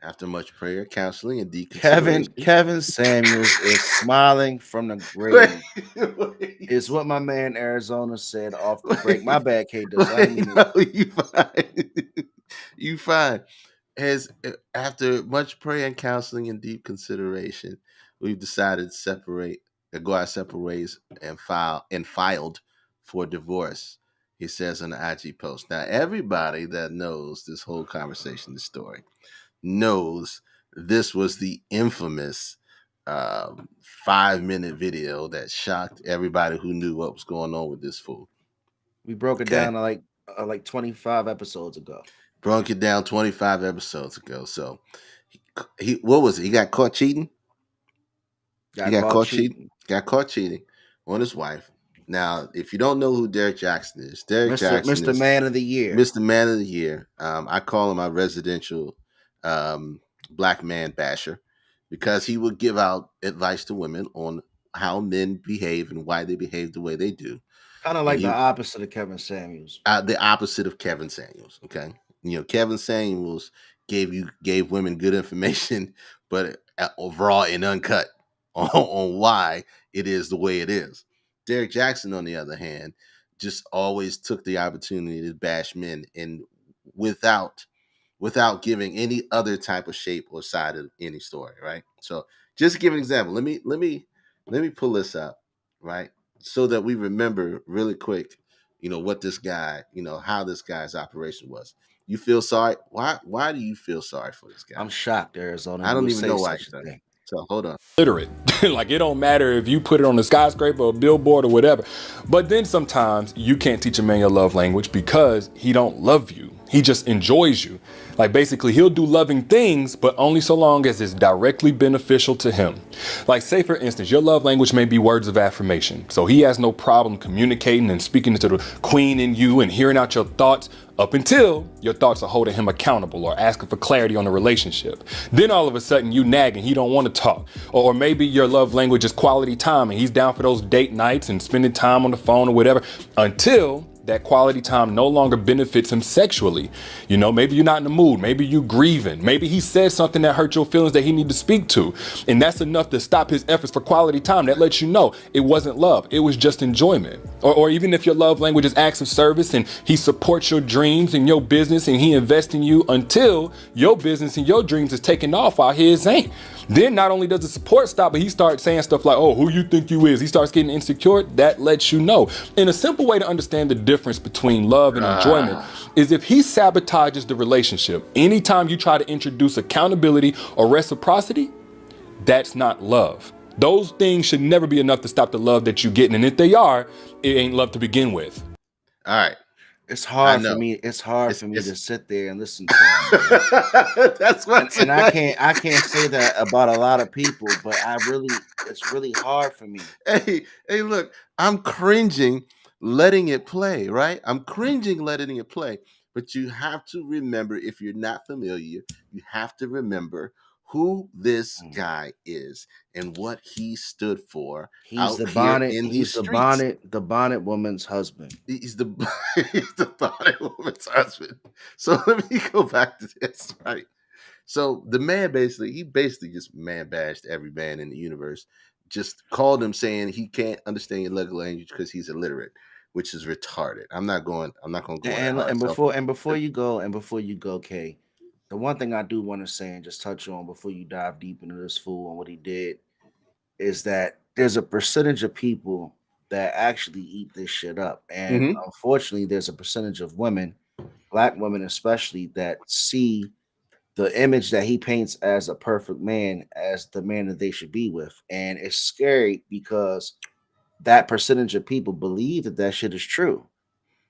after much prayer, counseling, and deconsideration. Kevin Samuels is smiling from the wait, grave. Is wait, what my man Arizona said off the break. My wait, bad, K Dizzle. I didn't wait, mean to. no, you fine. You fine. As after much prayer and counseling and deep consideration, we've decided to separate, go our separate ways, and filed for divorce. He says on the IG post. Now, everybody that knows this whole conversation, this story, knows this was the infamous 5 minute video that shocked everybody who knew what was going on with this fool. We broke it Okay, down to like 25 episodes ago. broke it down 25 episodes ago. So he what was it? He got caught cheating. He Got got caught caught cheating. cheating. Got caught cheating on his wife. Now, if you don't know who Derek Jackson is, Derek Jackson Mr. is Man of the Year. Mr. Man of the Year. I call him my residential um, black man basher because he would give out advice to women on how men behave and why they behave the way they do. Kind of And like the he opposite of Kevin Samuels. the opposite of Kevin Samuels. Okay, Kevin Samuels gave women good information, but raw and uncut on why it is the way it is. Derek Jackson, on the other hand, just always took the opportunity to bash men and without giving any other type of shape or side of any story, right? So just to give an example, let me pull this up, right? So that we remember really quick, what this guy, how this guy's operation was. You feel sorry? Why do you feel sorry for this guy? I'm shocked, Arizona, I you don't would even say know why such he's a done. thing. So hold on. Literate. Like it don't matter if you put it on a skyscraper or a billboard or whatever. But then sometimes you can't teach a man your love language because he don't love you. He just enjoys you. Like basically he'll do loving things, but only so long as it's directly beneficial to him. Like say for instance, your love language may be words of affirmation. So he has no problem communicating and speaking to the queen in you and hearing out your thoughts up until your thoughts are holding him accountable or asking for clarity on the relationship. Then all of a sudden you nag and he don't want to talk. Or maybe your love language is quality time and he's down for those date nights and spending time on the phone or whatever until that quality time no longer benefits him sexually. Maybe you're not in the mood. Maybe you grieving. Maybe he said something that hurt your feelings that he need to speak to. And that's enough to stop his efforts for quality time. That lets you know it wasn't love. It was just enjoyment. Or even if your love language is acts of service and he supports your dreams and your business and he invests in you until your business and your dreams is taking off while his ain't. Then not only does the support stop, but he starts saying stuff like, oh, who you think you is? He starts getting insecure. That lets you know. And a simple way to understand the difference between love and enjoyment is if he sabotages the relationship, anytime you try to introduce accountability or reciprocity, that's not love. Those things should never be enough to stop the love that you're getting. And if they are, it ain't love to begin with. All right, It's I hard for know. me. It's hard for me It's to sit there and listen to him, man. that's what's And I can't say that about a lot of people, but it's really hard for me. hey, look, I'm cringing letting it play, right? I'm cringing letting it play. But you have to remember, if you're not familiar, you have to remember who this Mm. guy is and what he stood for He's out here in he's these streets. the bonnet woman's husband. He's the he's the body woman's husband. So let me go back to this, right? So the man basically just man bashed every man in the universe. Just called him saying he can't understand your legal language because he's illiterate, which is retarded. I'm not going to go that hard. So Before you go, Kay, the one thing I do want to say and just touch on before you dive deep into this fool and what he did is that there's a percentage of people that actually eat this shit up. And Hmm. unfortunately, there's a percentage of women, black women especially, that see the image that he paints as a perfect man as the man that they should be with. And it's scary because that percentage of people believe that that shit is true.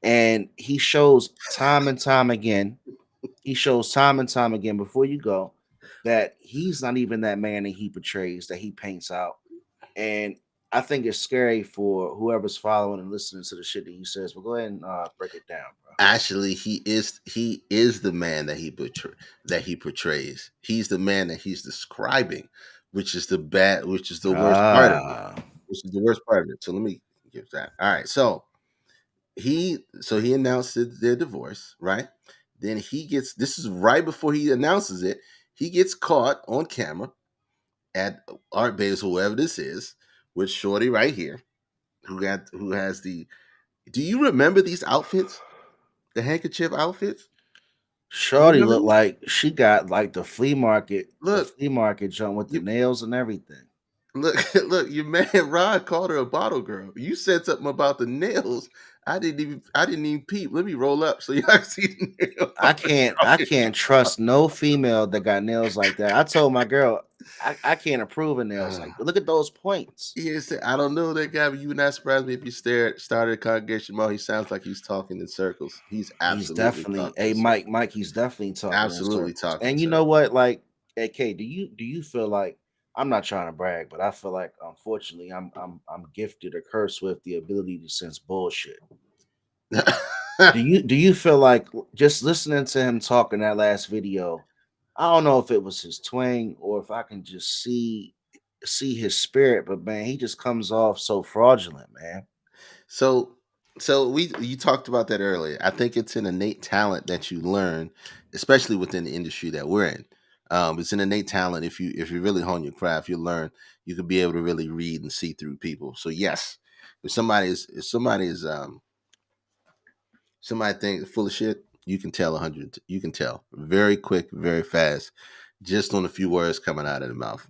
And he shows time and time again, before you go, that he's not even that man that he portrays, that he paints out. And I think it's scary for whoever's following and listening to the shit that he says. But go ahead and break it down, bro. Actually, he is the man that that he portrays. He's the man that he's describing, which is the worst part of it. Ah, Which is the worst part of it. So let me give that. All right. So he announced their divorce, right? Then he gets, this is right before he announces it. He gets caught on camera at Art Basel, whoever this is, with Shorty right here, who has the. Do you remember these outfits? The handkerchief outfits? Do you Shorty remember looked these? like she got like the Look, flea market jump with the you nails and everything. look. Your man Rod called her a bottle girl. You said something about the nails. I didn't even peep. Let me roll up so y'all can see the nails. I can't trust no female that got nails like that. I told my girl, I can't approve of nails like that. Look at those points. Yes, I don't know that guy, but you would not surprise me if you started a congregation more. He sounds like he's talking in circles. He's He's absolutely definitely talking in a circles. Mike. He's definitely talking in Absolutely circles. talking in And you know circles. what? Like, AK, do you feel like I'm not trying to brag, but I feel like unfortunately I'm gifted or cursed with the ability to sense bullshit. Do you feel like just listening to him talk in that last video? I don't know if it was his twang or if I can just see his spirit, but man, he just comes off so fraudulent, man. so so we you talked about that earlier. I think it's an innate talent that you learn, especially within the industry that we're in. It's an innate talent. If you really hone your craft, you learn. You could be able to really read and see through people. So yes, if somebody thinks full of shit, you can tell 100. You can tell very quick, very fast, just on a few words coming out of the mouth.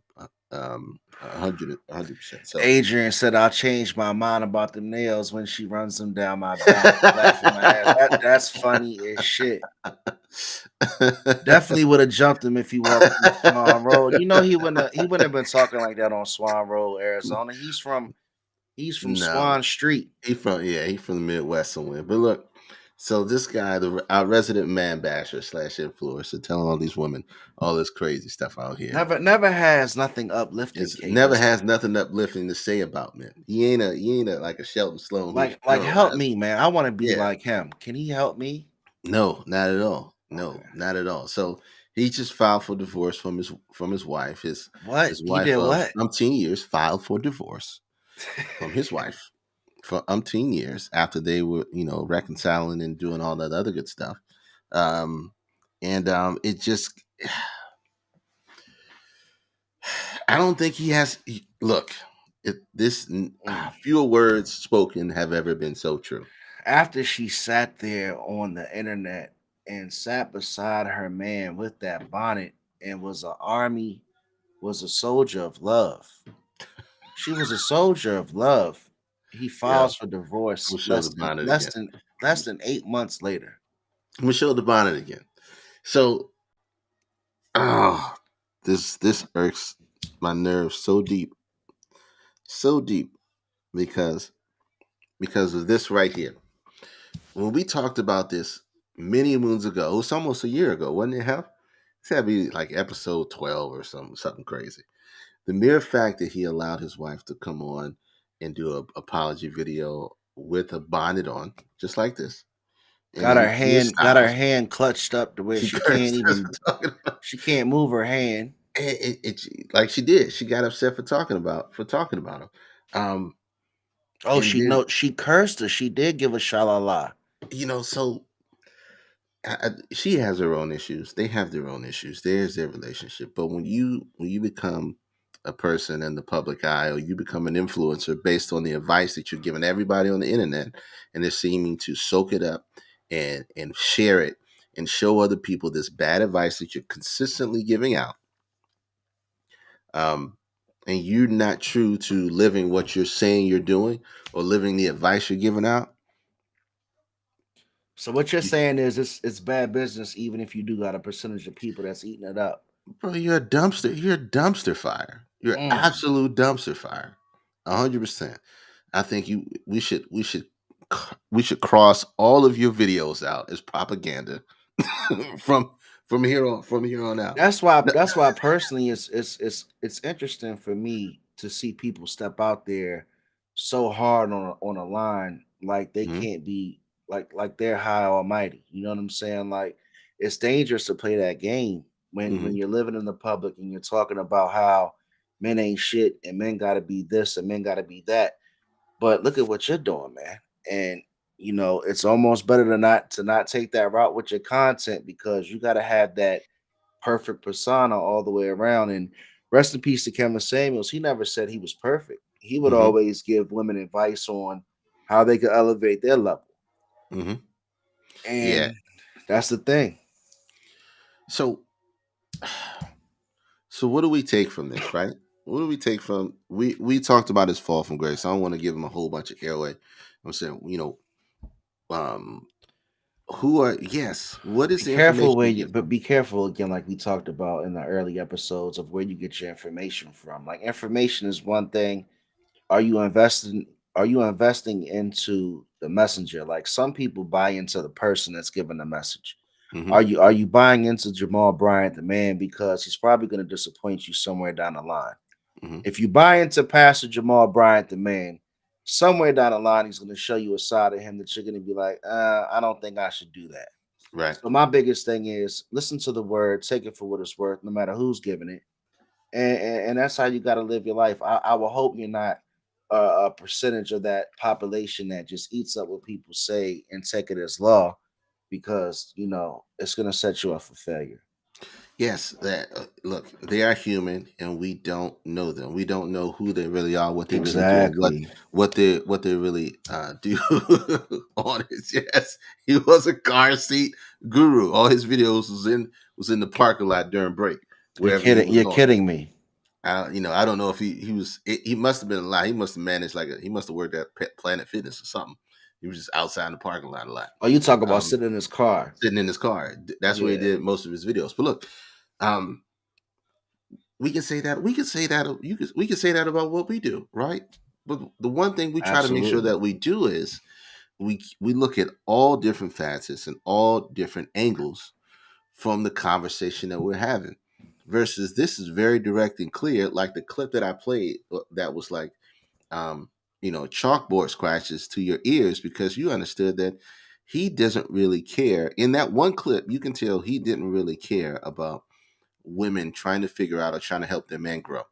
100%. So Adrian said I'll change my mind about the nails when she runs them down my back. Laughing my ass. That's funny as shit. Definitely would have jumped him if he walked through Swan Road. You know he wouldn't have been talking like that on Swan Road, Arizona. He's from no, Swan Street. he from the Midwest somewhere. But look, so this guy, our resident man basher slash influencer, telling all these women all this crazy stuff out here, Never has nothing uplifting, is K, never does has he? nothing uplifting to say about men. He ain't a like a Shelton Sloan who Like help generalizes. me, man. I want to be Yeah, like him. Can he help me? no, not at all. No, Okay. not at all. So he just filed for divorce from his wife. His What? He wife did of what? umpteen years filed for divorce from his wife for umpteen years after they were, reconciling and doing all that other good stuff. Um, and it just, I don't think he has. Look, Mm. fewer words spoken have ever been so true. After she sat there on the internet and sat beside her man with that bonnet and was a soldier of love. She was a soldier of love. He Yeah, files for I'm divorce gonna show the bonnet again. less than 8 months later. I'm gonna show the bonnet again. So, oh, this irks my nerves so deep because of this right here. When we talked about this many moons ago, it was almost a year ago, wasn't it? Hell, it's had to be like episode 12 or something crazy. The mere fact that he allowed his wife to come on and do a apology video with a bonnet on, just like this, and Got in her clear hand got her styles, hand clutched up to where she cursed us for talking about. she can't move her hand. Like she did. She got upset for talking about him. Um, Oh, and then she cursed her. She did give a shalala. so she has her own issues. They have their own issues. There's their relationship. But when you become a person in the public eye, or you become an influencer based on the advice that you're giving everybody on the internet, and they're seeming to soak it up and share it and show other people this bad advice that you're consistently giving out. Um, and you're not true to living what you're saying you're doing or living the advice you're giving out, So what you're you, saying is it's bad business, even if you do got a percentage of people that's eating it up. bro, you're a dumpster. You're a dumpster fire. You're Mm. absolute dumpster fire. 100%. I think we should cross all of your videos out as propaganda from from here on out. No, That's why personally it's interesting for me to see people step out there so hard on a line like they mhm, can't be like they're high almighty. You know what I'm saying? Like it's dangerous to play that game when mhm, you're living in the public and you're talking about how men ain't shit and men gotta be this and men gotta be that. But look at what you're doing, man. And it's almost better to not take that route with your content because you gotta have that perfect persona all the way around. And rest in peace to Kevin Samuels. He never said he was perfect. He would mhm, always give women advice on how they could elevate their level. mhm. Yeah. And that's the thing. So so what do we take from this, right? What do we take from we talked about his fall from grace. I don't want to give him a whole bunch of airway. I'm saying, um who are yes, what is Be the careful information where he you gets but from? be careful again, like we talked about in the early episodes of where you get your information from. Like information is one thing. Are you investing are you investing into the messenger? Like some people buy into the person that's giving the message. Mhm, Are you buying into Jamal Bryant, the man, because he's probably going to disappoint you somewhere down the line? mhm, If you buy into Pastor Jamal Bryant, the man, somewhere down the line, he's going to show you a side of him that you're going to be like, I don't think I should do that. right. So my biggest thing is listen to the word, take it for what it's worth, no matter who's giving it, and that's how you got to live your life. I will hope you're not a percentage of that population that just eats up what people say and take it as law, because it's going to set you up for failure. Yes, that look, they are human, and we don't know them. We don't know who they really are, what they really do, or what Exactly. what they really do on it. Yes, he was a car seat guru. All his videos was in the parking lot during break, You're wherever he kidding. was You're going. kidding me. I don't know if he was. He must have been a lot. He must have managed he must have worked at Planet Fitness or something. He was just outside in the parking lot a lot, Oh, you talk about um, sitting in his car. sitting in his car. That's where he Yeah, did most of his videos. But look. Um, we can say that we can say that about what we do, right? But the one thing we try to make sure absolutely. that we do is we look at all different facets and all different angles from the conversation that we're having, versus this is very direct and clear, like the clip that I played, that was like, um chalkboard scratches to your ears, because you understood that he doesn't really care. In that one clip, you can tell he didn't really care about women trying to figure out or trying to help their man grow,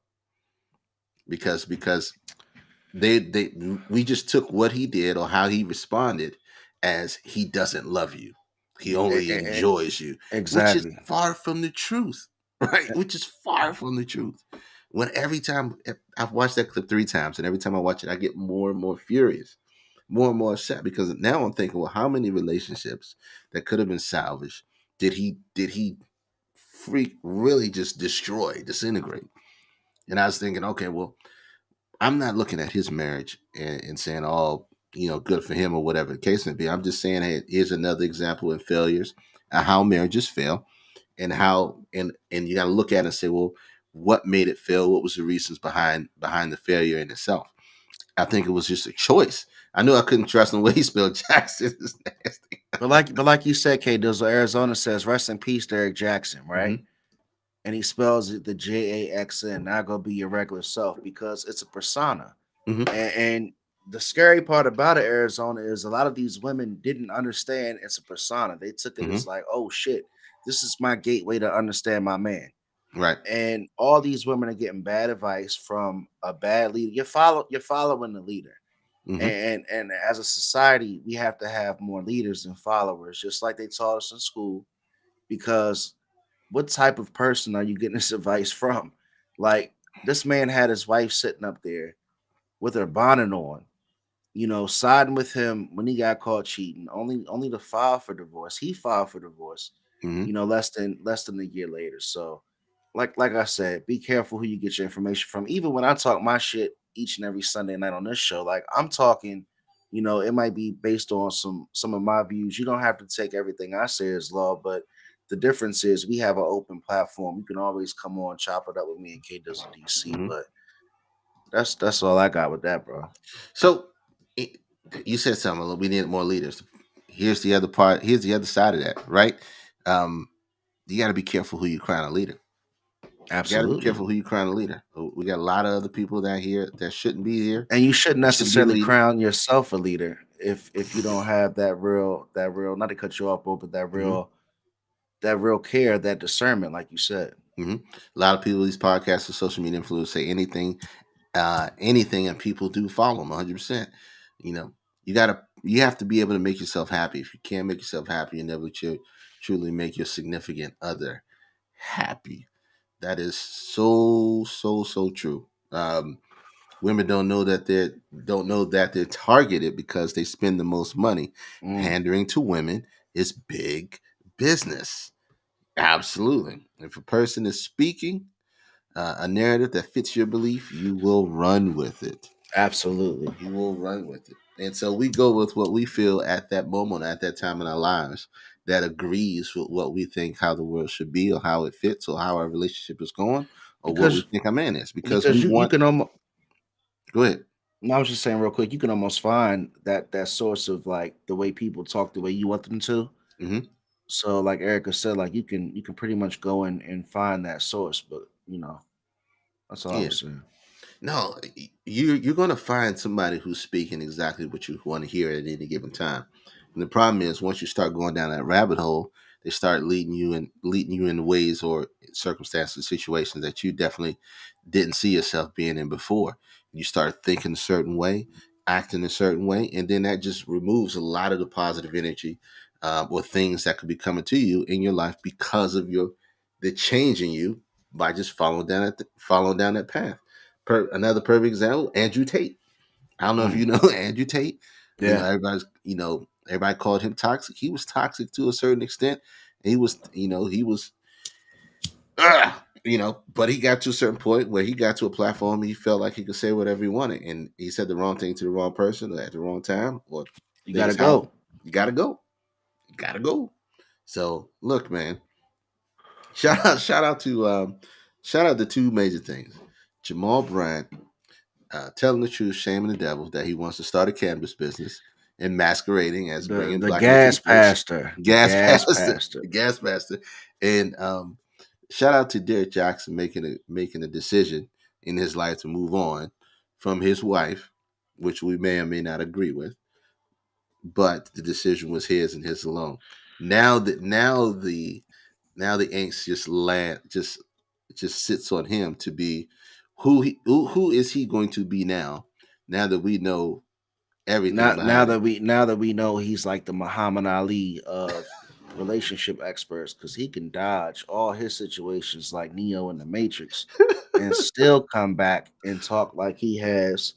because they we just took what he did or how he responded as he doesn't love you, he E- only e- e- enjoys you, which is exactly. far from the truth. Right, E- which is far from the truth. When every time I've watched that clip 3 times, and every time I watch it, I get more and more furious, more and more upset, because now I'm thinking, well, how many relationships that could have been salvaged did he freak really just destroy, disintegrate? And I was thinking, okay, well, I'm not looking at his marriage and saying, oh, good for him or whatever the case may be. I'm just saying, hey, here's another example in failures and how marriages fail, and how and you got to look at it and say, well, what made it fail? What was the reasons behind the failure in itself? I think it was just a choice. I knew I couldn't trust him the way he spelled Jackson. It's nasty. but like you said, K Dizzle, Arizona says, rest in peace, Derek Jackson, right? Hmm. And he spells it the JAXN, not gonna be your regular self because it's a persona. Hmm. And the scary part about it, Arizona, is a lot of these women didn't understand it's a persona. They took it as Hmm. like, oh shit, this is my gateway to understand my man. Right. And all these women are getting bad advice from a bad leader. You're following the leader. Hmm. And as a society, we have to have more leaders than followers, just like they taught us in school. Because what type of person are you getting this advice from? Like this man had his wife sitting up there with her bonnet on, siding with him when he got caught cheating, only to file for divorce. He filed for divorce, Hmm. less than a year later. So like I said, be careful who you get your information from. Even when I talk my shit each and every Sunday night on this show, like I'm talking, it might be based on some of my views. You don't have to take everything I say as law, but the difference is we have an open platform. You can always come on, chop it up with me and K Does DC. Mhm. But that's all I got with that, bro. So it, you said something. We need more leaders. Here's the other part. Here's the other side of that, right? Um, you got to be careful who you crown a leader. You got to be Absolutely. careful who you crown a leader. We got a lot of other people that here that shouldn't be here. And you shouldn't That shouldn't be necessarily leading. crown yourself a leader if you don't have that real not to cut you off, bro, but Hmm. that real care, that discernment, like you said. Hmm. A lot of people, these podcasts and social media influencers say anything, and people do follow them 100%. You know, you have to be able to make yourself happy. If you can't make yourself happy, you never truly make your significant other happy. That is so true. Women don't know that they're targeted because they spend the most money. Mm, Pandering to women is big business. Absolutely. If a person is speaking a narrative that fits your belief, you will run with it. absolutely. You will run with it. And so we go with what we feel at that moment, at that time in our lives, that agrees with what we think how the world should be, or how it fits, or how our relationship is going, or what we Because think our man is. Because we because you want, can almost go ahead. I was just saying real quick, you can almost find that source of like the way people talk the way you want them to. Hmm. So like Erica said, like you can pretty much go in and find that source, but that's all I Yeah. was saying. No, you're going to find somebody who's speaking exactly what you want to hear at any given time. And the problem is, once you start going down that rabbit hole, they start leading you in ways or circumstances, situations that you definitely didn't see yourself being in before. You start thinking a certain way, acting a certain way, and then that just removes a lot of the positive energy or things that could be coming to you in your life because of the change in you by just following down that path. Another perfect example, Andrew Tate. I don't know if Mm, you know Andrew Tate. yeah, Everybody called him toxic. He was toxic to a certain extent. But he got to a certain point where he got to a platform. He felt like he could say whatever he wanted, and he said the wrong thing to the wrong person at the wrong time, or you gotta things happen. go. You gotta go. You gotta go. So look, man. Shout out, shout out to two major things. Jamal Bryant telling the truth, shaming the devil, that he wants to start a cannabis business and masquerading as The bringing the black men to the gas church. pastor, the Gas gas pastor, pastor. gas pastor, and shout out to Derek Jackson making a decision in his life to move on from his wife, which we may or may not agree with, but the decision was his and his alone. Now the angst just sits on him to be who is he going to be now that we know everything Now, now behind it. that we now that we know he's like the Muhammad Ali of relationship experts, because he can dodge all his situations like Neo in the Matrix, and still come back and talk like he has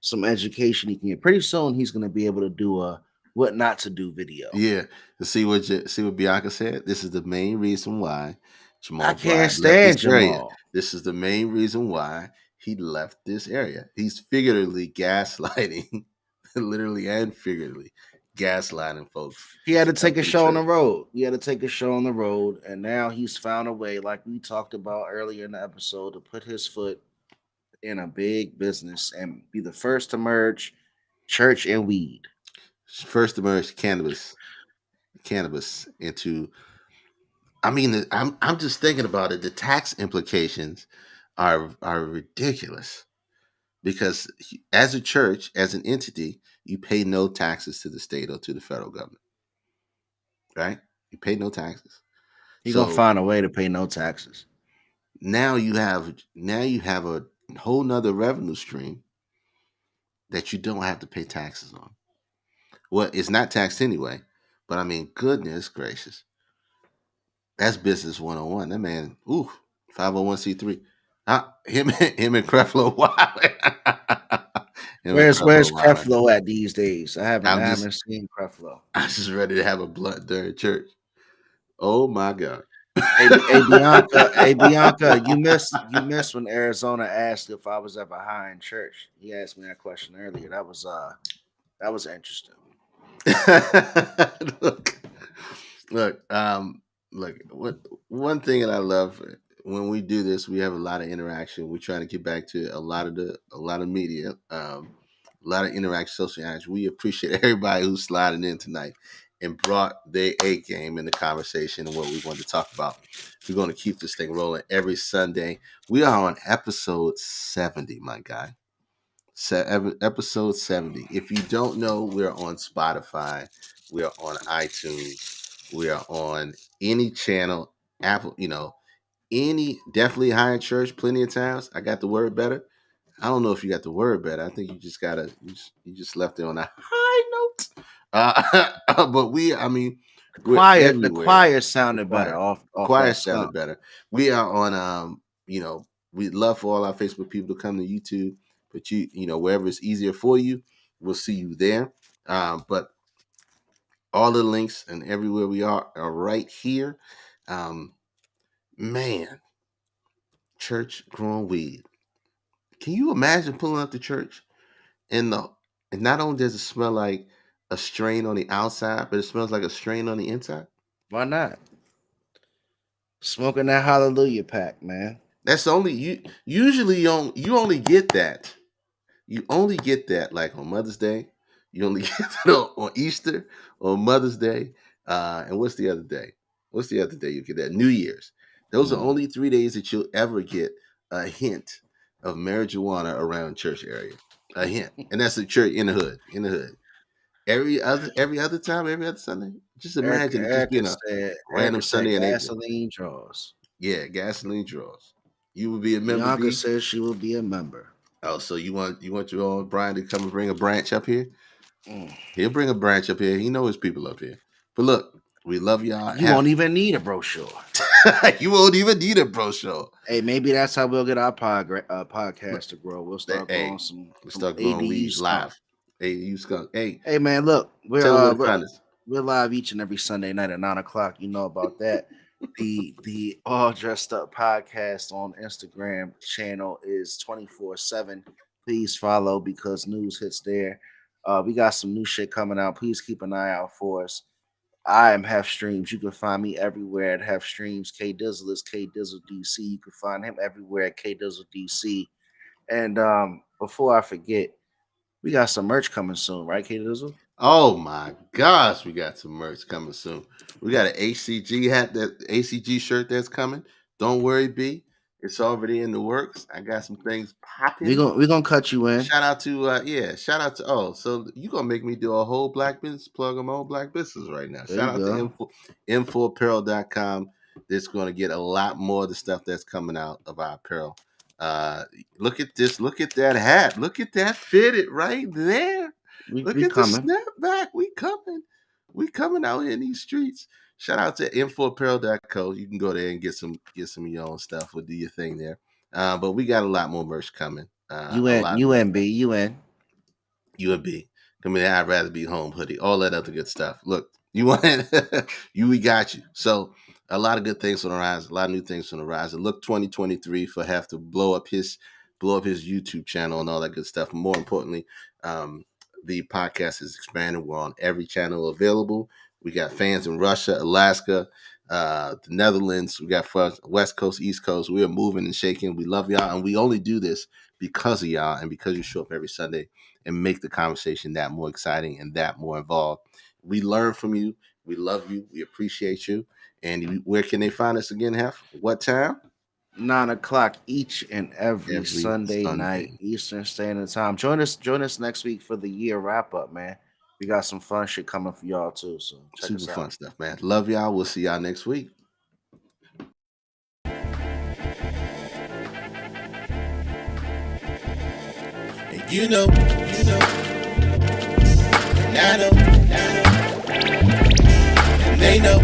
some education he can get. Pretty soon, he's going to be able to do a what not to do video. Yeah, to see what Bianca said. This is the main reason why I Jamal can't Bryant left this stand area. Jamal. This is the main reason why he left this area. He's figuratively gaslighting, literally and figuratively gaslighting folks He had to to come take a to the show on the church. road. He had to take a show on the road, and now he's found a way, like we talked about earlier in the episode, to put his foot in a big business and be the first to merge church and weed. First emerged cannabis into. I mean, I'm just thinking about it. The tax implications are ridiculous because as a church, as an entity, you pay no taxes to the state or to the federal government, right? You pay no taxes. He gonna So find a way to pay no taxes. now you have a whole nother revenue stream that you don't have to pay taxes on. Well, it's not taxed anyway, but I mean, goodness gracious, that's business 101. That man, ooh, 501c3. Him and Creflo Wow. Him and Where's Creflo Wow. Creflo at these days? I haven't I'm I just haven't seen Creflo. I'm just ready to have a blunt during church. Oh my God. Hey Bianca, you missed when Arizona asked if I was ever high in church. He asked me that question earlier. That was interesting. look, look, look. What one thing that I love when we do this, we have a lot of interaction. We're trying to get back to a lot of media, a lot of interaction, social interaction. We appreciate everybody who's sliding in tonight and brought their A game in the conversation and what we want to talk about. We're going to keep this thing rolling every Sunday. We are on episode 70, my guy. Episode 70. If you don't know, we're on Spotify, we are on iTunes, we are on any channel, Apple, any definitely higher church plenty of times. I got the word better. I don't know if you got the word better. I think you just gotta you just left it on a high note. But I mean, we're The everywhere. choir The sounded better choir, off choir that sounded stump. better. We are on we'd love for all our Facebook people to come to YouTube, but wherever it's easier for you, we'll see you there. But all the links and everywhere we are right here. Um, man, church growing weed. Can you imagine pulling up to church and not only does it smell like a strain on the outside, but it smells like a strain on the inside? Why not? Smoking that hallelujah pack, man. That's only you. Usually, you only get that. You only get that like on Mother's Day. You only get that on Easter, on Mother's Day, and what's the other day? What's the other day you get that? New Year's. Those are Mm. only 3 days that you'll ever get a hint of marijuana around church area. A hint, and that's the church in the hood. In the hood. Every other time, every other Sunday. Just imagine it just being a Erica random said Sunday in April. gasoline draws. Yeah, gasoline draws. You would be a member, Bianca B. says she will be a member. Oh, so you want your own Brian to come and bring a branch up here? Mm. He'll bring a branch up here. He knows his people up here. But look, we love y'all. You won't even need a brochure. You won't even need a brochure. Hey, maybe that's how we'll get our Look, podcast to grow. We'll start growing hey, some let's some start growing ADU weed skunk. live. Hey, you skunk. Hey, Hey man, look, tell them where to find us. we're live each and every Sunday night at 9 o'clock. You know about that. The All Dressed Up podcast on Instagram channel is 24/7. Please follow because news hits there. We got some new shit coming out. Please keep an eye out for us. I am Half Streams. You can find me everywhere at Half Streams. K Dizzle is K Dizzle DC. You can find him everywhere at K Dizzle DC. And before I forget, we got some merch coming soon, right, K Dizzle? Oh my gosh, we got some merch coming soon. We got an ACG hat, that ACG shirt that's coming. Don't worry, B. It's already in the works. I got some things We popping. gonna we gonna cut you in. Shout out to shout out to so you gonna make me do a whole black business plug on my own black business right now. There Shout you out to go. infoapparel.com. That's gonna get a lot more of the stuff that's coming out of our apparel. Uh Look at this, look at that hat, look at that fitted right there. Look We at the coming. snapback. We coming. We coming out here in these streets. Shout out to infoapparel.co. You can go there and get some of your own stuff. We'll do your thing there. But we got a lot more merch coming. You A in, lot you more. in, B, you in. You and B. Come in, I'd rather be home hoodie, all that other good stuff. Look, you want we got you. So a lot of good things on the rise, a lot of new things on the rise. And look 2023 for have to blow up his YouTube channel and all that good stuff. More importantly, the podcast is expanding. We're on every channel available. We got fans in Russia, Alaska, the Netherlands. We got West Coast, East Coast. We are moving and shaking. We love y'all, and we only do this because of y'all and because you show up every Sunday and make the conversation that more exciting and that more involved. We learn from you. We love you. We appreciate you. And where can they find us again, Hef? What time? 9 o'clock each and every Every Sunday night, Sunday. Eastern Standard Time. Join us next week for the year wrap up, man. We got some fun shit coming for y'all too. So check Super us out. fun stuff, man. Love y'all. We'll see y'all next week. And and I know, and they know,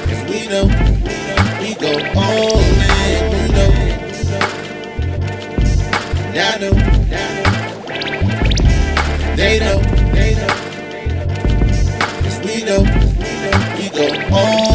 cause we go all in, and I know, they know, cause we go all